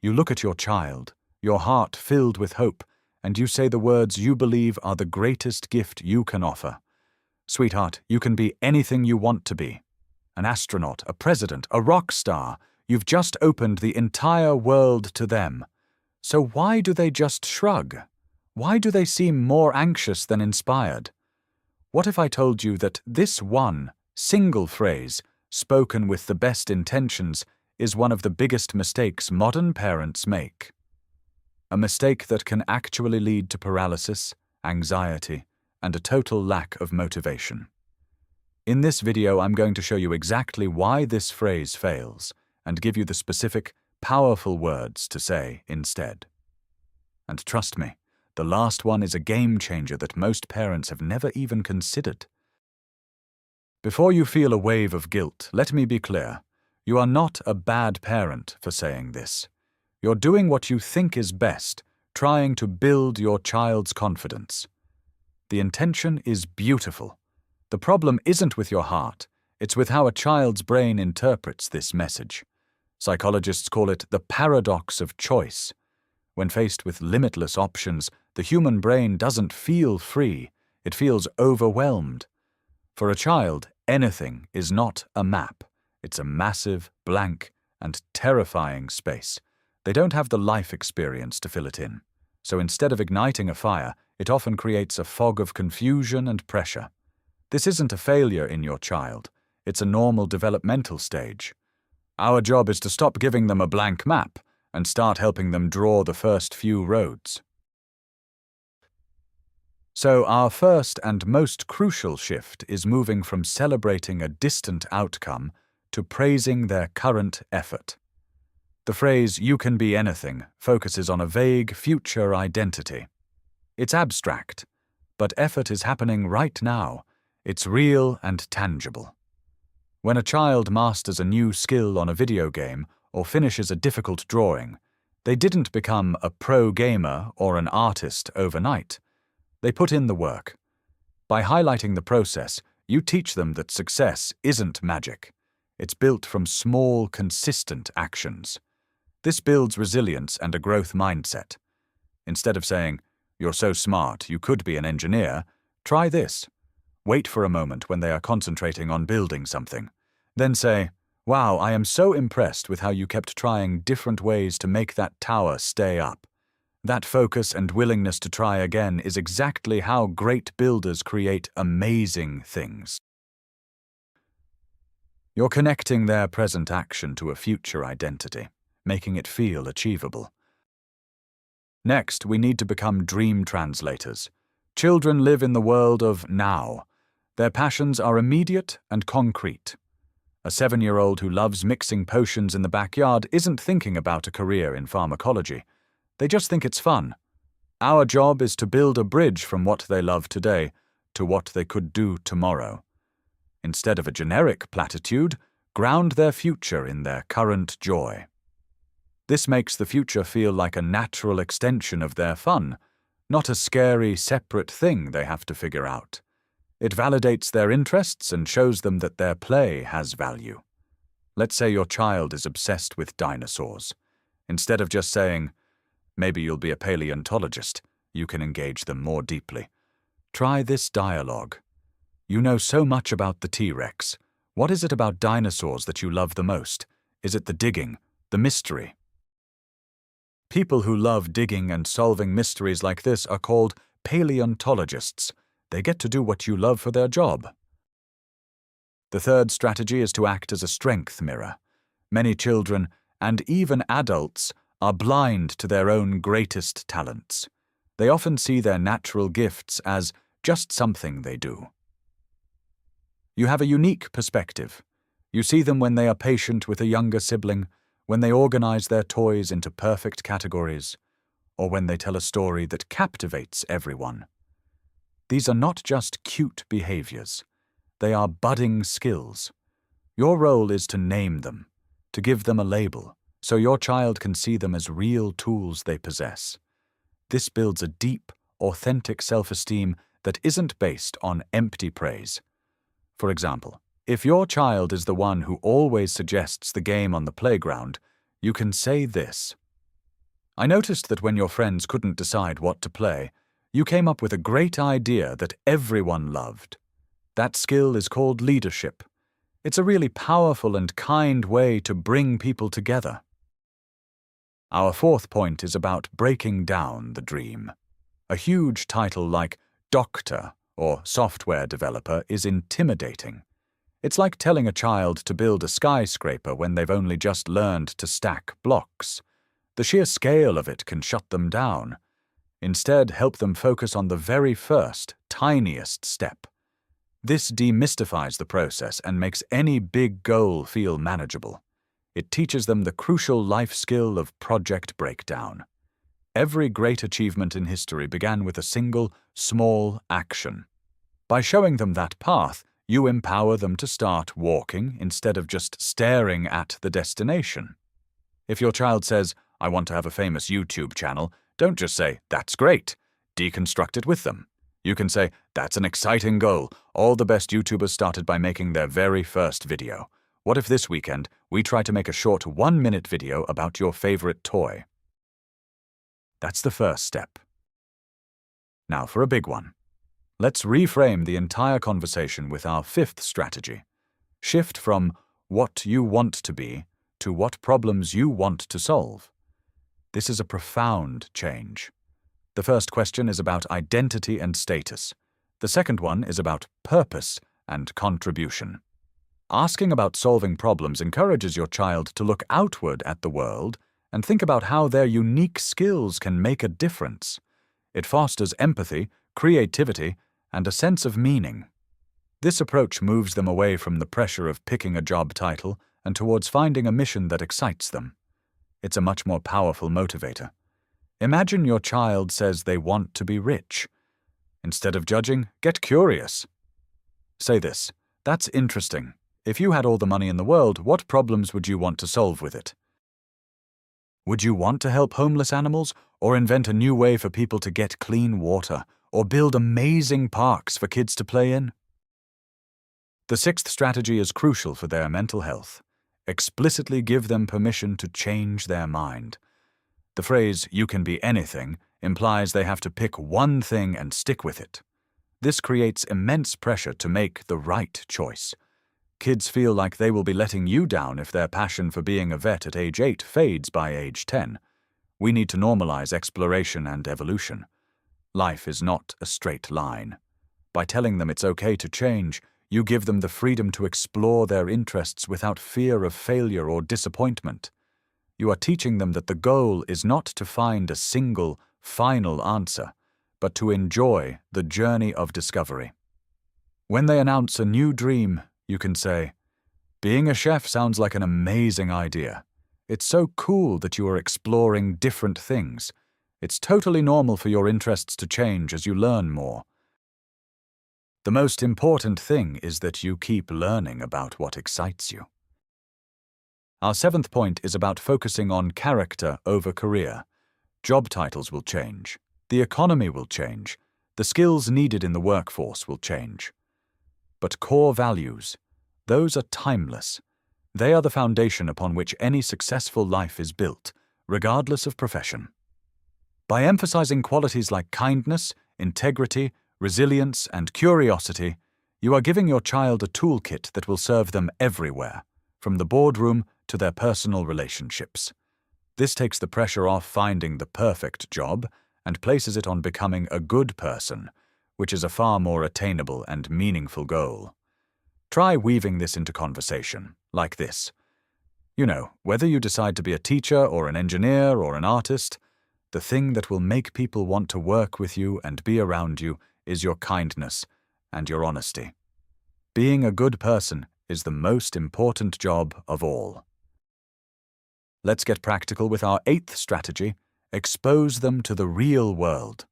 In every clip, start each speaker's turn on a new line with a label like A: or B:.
A: You look at your child, your heart filled with hope, and you say the words you believe are the greatest gift you can offer. Sweetheart, you can be anything you want to be. An astronaut, a president, a rock star. You've just opened the entire world to them. So why do they just shrug? Why do they seem more anxious than inspired? What if I told you that this one, single phrase, spoken with the best intentions, is one of the biggest mistakes modern parents make? A mistake that can actually lead to paralysis, anxiety, and a total lack of motivation. In this video, I'm going to show you exactly why this phrase fails and give you the specific, powerful words to say instead. And trust me, the last one is a game changer that most parents have never even considered. Before you feel a wave of guilt, let me be clear. You are not a bad parent for saying this. You're doing what you think is best, trying to build your child's confidence. The intention is beautiful. The problem isn't with your heart, it's with how a child's brain interprets this message. Psychologists call it the paradox of choice. When faced with limitless options, the human brain doesn't feel free, it feels overwhelmed. For a child, anything is not a map. It's a massive, blank, and terrifying space. They don't have the life experience to fill it in. So instead of igniting a fire, it often creates a fog of confusion and pressure. This isn't a failure in your child. It's a normal developmental stage. Our job is to stop giving them a blank map and start helping them draw the first few roads. So our first and most crucial shift is moving from celebrating a distant outcome to praising their current effort. The phrase, "you can be anything," focuses on a vague future identity. It's abstract, but effort is happening right now. It's real and tangible. When a child masters a new skill on a video game or finishes a difficult drawing, they didn't become a pro gamer or an artist overnight. They put in the work. By highlighting the process, you teach them that success isn't magic. It's built from small, consistent actions. This builds resilience and a growth mindset. Instead of saying, "You're so smart, you could be an engineer," try this. Wait for a moment when they are concentrating on building something. Then say, "Wow, I am so impressed with how you kept trying different ways to make that tower stay up." That focus and willingness to try again is exactly how great builders create amazing things. You're connecting their present action to a future identity, making it feel achievable. Next, we need to become dream translators. Children live in the world of now. Their passions are immediate and concrete. A 7-year-old who loves mixing potions in the backyard isn't thinking about a career in pharmacology. They just think it's fun. Our job is to build a bridge from what they love today to what they could do tomorrow. Instead of a generic platitude, ground their future in their current joy. This makes the future feel like a natural extension of their fun, not a scary, separate thing they have to figure out. It validates their interests and shows them that their play has value. Let's say your child is obsessed with dinosaurs. Instead of just saying, "Maybe you'll be a paleontologist," you can engage them more deeply. Try this dialogue. "You know so much about the T-Rex. What is it about dinosaurs that you love the most? Is it the digging, the mystery?" People who love digging and solving mysteries like this are called paleontologists. They get to do what you love for their job. The third strategy is to act as a strength mirror. Many children, and even adults, are blind to their own greatest talents. They often see their natural gifts as just something they do. You have a unique perspective. You see them when they are patient with a younger sibling, when they organize their toys into perfect categories, or when they tell a story that captivates everyone. These are not just cute behaviors. They are budding skills. Your role is to name them, to give them a label, so your child can see them as real tools they possess. This builds a deep, authentic self-esteem that isn't based on empty praise. For example, if your child is the one who always suggests the game on the playground, you can say this: I noticed that when your friends couldn't decide what to play, you came up with a great idea that everyone loved. That skill is called leadership. It's a really powerful and kind way to bring people together. Our fourth point is about breaking down the dream. A huge title like doctor or software developer is intimidating. It's like telling a child to build a skyscraper when they've only just learned to stack blocks. The sheer scale of it can shut them down. Instead, help them focus on the very first, tiniest step. This demystifies the process and makes any big goal feel manageable. It teaches them the crucial life skill of project breakdown. Every great achievement in history began with a single, small action. By showing them that path, you empower them to start walking instead of just staring at the destination. If your child says, "I want to have a famous YouTube channel," don't just say, "That's great." Deconstruct it with them. You can say, "That's an exciting goal. All the best YouTubers started by making their very first video. What if this weekend we try to make a short 1-minute video about your favorite toy?" That's the first step. Now for a big one. Let's reframe the entire conversation with our fifth strategy. Shift from what you want to be to what problems you want to solve. This is a profound change. The first question is about identity and status. The second one is about purpose and contribution. Asking about solving problems encourages your child to look outward at the world and think about how their unique skills can make a difference. It fosters empathy, creativity, and a sense of meaning. This approach moves them away from the pressure of picking a job title and towards finding a mission that excites them. It's a much more powerful motivator. Imagine your child says they want to be rich. Instead of judging, get curious. Say this, "That's interesting. If you had all the money in the world, what problems would you want to solve with it?" Would you want to help homeless animals, or invent a new way for people to get clean water, or build amazing parks for kids to play in? The sixth strategy is crucial for their mental health. Explicitly give them permission to change their mind. The phrase, "you can be anything," implies they have to pick one thing and stick with it. This creates immense pressure to make the right choice. Kids feel like they will be letting you down if their passion for being a vet at age 8 fades by age 10. We need to normalize exploration and evolution. Life is not a straight line. By telling them it's okay to change, you give them the freedom to explore their interests without fear of failure or disappointment. You are teaching them that the goal is not to find a single, final answer, but to enjoy the journey of discovery. When they announce a new dream, you can say, "Being a chef sounds like an amazing idea. It's so cool that you are exploring different things. It's totally normal for your interests to change as you learn more. The most important thing is that you keep learning about what excites you." Our seventh point is about focusing on character over career. Job titles will change. The economy will change. The skills needed in the workforce will change. But core values, those are timeless. They are the foundation upon which any successful life is built, regardless of profession. By emphasizing qualities like kindness, integrity, resilience, and curiosity, you are giving your child a toolkit that will serve them everywhere, from the boardroom to their personal relationships. This takes the pressure off finding the perfect job and places it on becoming a good person, which is a far more attainable and meaningful goal. Try weaving this into conversation, like this. Whether you decide to be a teacher or an engineer or an artist, the thing that will make people want to work with you and be around you is your kindness and your honesty. Being a good person is the most important job of all. Let's get practical with our eighth strategy, expose them to the real world.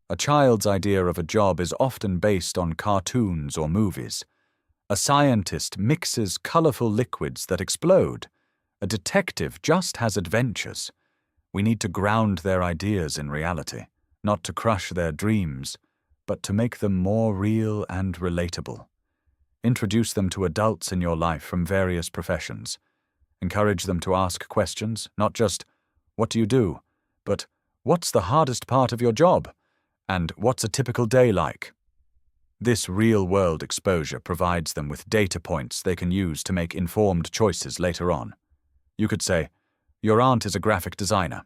A: A child's idea of a job is often based on cartoons or movies. A scientist mixes colorful liquids that explode. A detective just has adventures. We need to ground their ideas in reality, not to crush their dreams, but to make them more real and relatable. Introduce them to adults in your life from various professions. Encourage them to ask questions, not just, "What do you do?" But what's the hardest part of your job? And what's a typical day like? This real-world exposure provides them with data points they can use to make informed choices later on. You could say, "Your aunt is a graphic designer.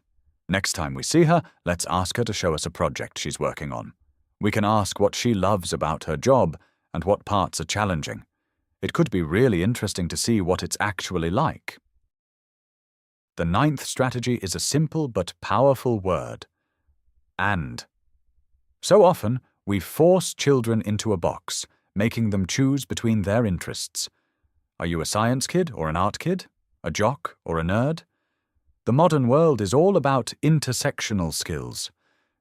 A: Next time we see her, let's ask her to show us a project she's working on. We can ask what she loves about her job and what parts are challenging. It could be really interesting to see what it's actually like." The ninth strategy is a simple but powerful word: and. So often, we force children into a box, making them choose between their interests. Are you a science kid or an art kid? A jock or a nerd? The modern world is all about intersectional skills.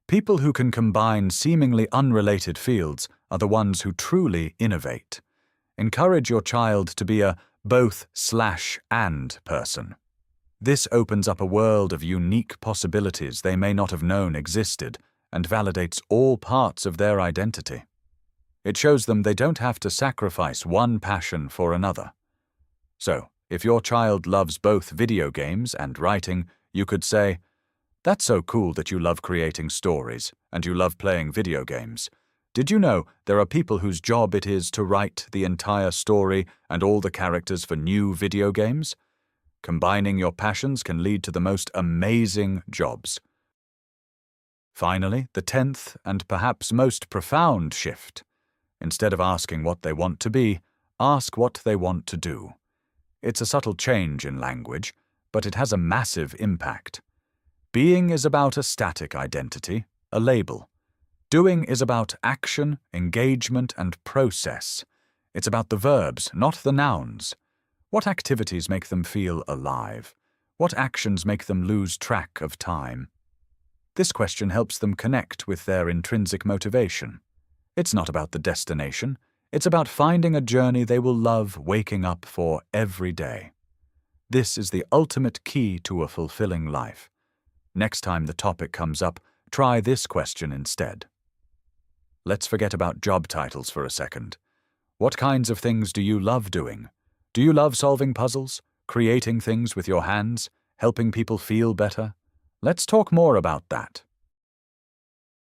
A: People who can combine seemingly unrelated fields are the ones who truly innovate. Encourage your child to be a both/and person. This opens up a world of unique possibilities they may not have known existed and validates all parts of their identity. It shows them they don't have to sacrifice one passion for another. So, if your child loves both video games and writing, you could say, "That's so cool that you love creating stories and you love playing video games. Did you know there are people whose job it is to write the entire story and all the characters for new video games? Combining your passions can lead to the most amazing jobs." Finally, the 10th and perhaps most profound shift. Instead of asking what they want to be, ask what they want to do. It's a subtle change in language, but it has a massive impact. Being is about a static identity, a label. Doing is about action, engagement, and process. It's about the verbs, not the nouns. What activities make them feel alive? What actions make them lose track of time? This question helps them connect with their intrinsic motivation. It's not about the destination. It's about finding a journey they will love waking up for every day. This is the ultimate key to a fulfilling life. Next time the topic comes up, try this question instead. Let's forget about job titles for a second. What kinds of things do you love doing? Do you love solving puzzles, creating things with your hands, helping people feel better? Let's talk more about that.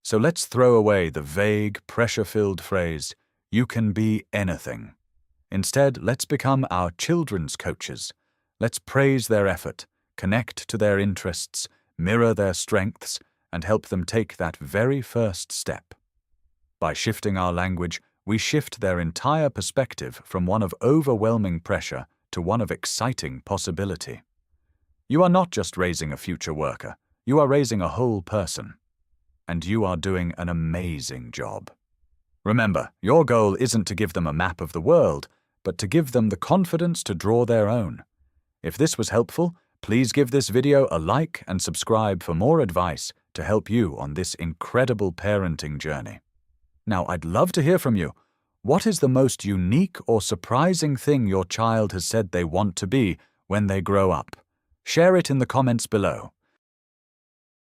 A: So let's throw away the vague, pressure-filled phrase, "You can be anything." Instead, let's become our children's coaches. Let's praise their effort, connect to their interests, mirror their strengths, and help them take that very first step. By shifting our language, we shift their entire perspective from one of overwhelming pressure to one of exciting possibility. You are not just raising a future worker, you are raising a whole person. And you are doing an amazing job. Remember, your goal isn't to give them a map of the world, but to give them the confidence to draw their own. If this was helpful, please give this video a like and subscribe for more advice to help you on this incredible parenting journey. Now, I'd love to hear from you. What is the most unique or surprising thing your child has said they want to be when they grow up? Share it in the comments below.